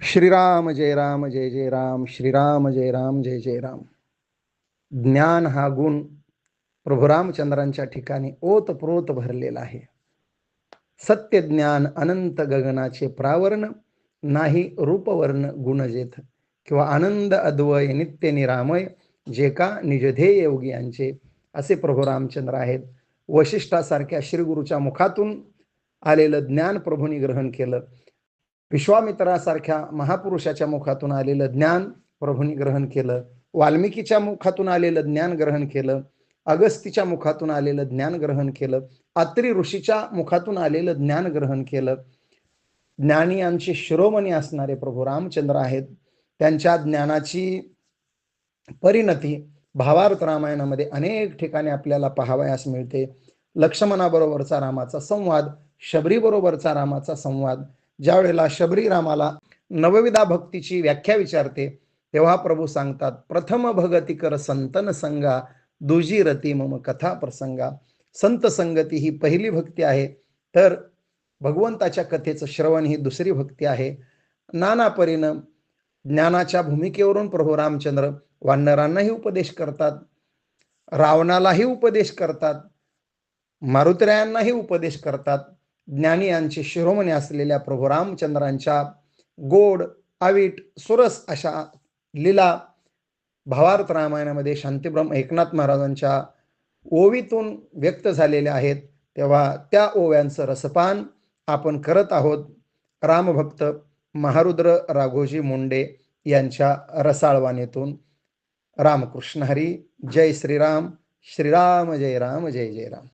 श्रीराम जय राम जय जय राम, श्रीराम जय राम जय जय राम. ज्ञान हा गुण प्रभू रामचंद्रांच्या ठिकाणी ओतप्रोत भरलेला आहे. सत्य ज्ञान अनंत गगनाचे प्रावरण, नाही रूपवर्ण गुणजेथ, किंवा आनंद अद्वय नित्य निरामय, जे का निजधेय योगी यांचे, असे प्रभू रामचंद्र आहेत. वशिष्ठासारख्या श्रीगुरूच्या मुखातून आलेलं ज्ञान प्रभूंनी ग्रहण केलं. विश्वामित्रासारख्या महापुरुषाच्या मुखातून आलेलं ज्ञान प्रभूंनी ग्रहण केलं. वाल्मिकीच्या मुखातून आलेलं ज्ञान ग्रहण केलं. अगस्तीच्या मुखातून आलेलं ज्ञान ग्रहण केलं. अत्री ऋषीच्या मुखातून आलेलं ज्ञान ग्रहण केलं. ज्ञानी यांचे शिरोमणी असणारे प्रभू रामचंद्र आहेत. त्यांच्या ज्ञानाची परिणती भावार्थ रामायणामध्ये अनेक ठिकाणी आपल्याला पाहावयास मिळते. लक्ष्मणाबरोबरचा रामाचा संवाद, शबरी बरोबरचा रामाचा संवाद, ज्या वेळेला शबरी रामाला नवविधा भक्तीची व्याख्या विचारते, तेव्हा प्रभू सांगतात, प्रथम भगती कर संतन संगा, दुजी रती मम कथा प्रसंगा. संत संगती ही पहिली भक्ती आहे, तर भगवंताच्या कथेचं श्रवण ही दुसरी भक्ती आहे. नाना परीनं ज्ञानाच्या भूमिकेवरून प्रभू रामचंद्र वानरांनाही उपदेश करतात, रावणालाही उपदेश करतात, मारुतरायांनाही उपदेश करतात. ज्ञानी यांचे शिरोमणी असलेल्या प्रभू रामचंद्रांच्या गोड आवीट सुरस अशा लीला भावार्थ रामायणामध्ये शांतीब्रह्म एकनाथ महाराजांच्या ओवीतून व्यक्त झालेल्या आहेत. तेव्हा त्या ओव्यांचं रसपान आपण करत आहोत. रामभक्त महारुद्र राघोजी मुंडे यांच्या रसाळवाणीतून. रामकृष्ण हरी. जय श्रीराम. श्रीराम जय राम जय जय राम.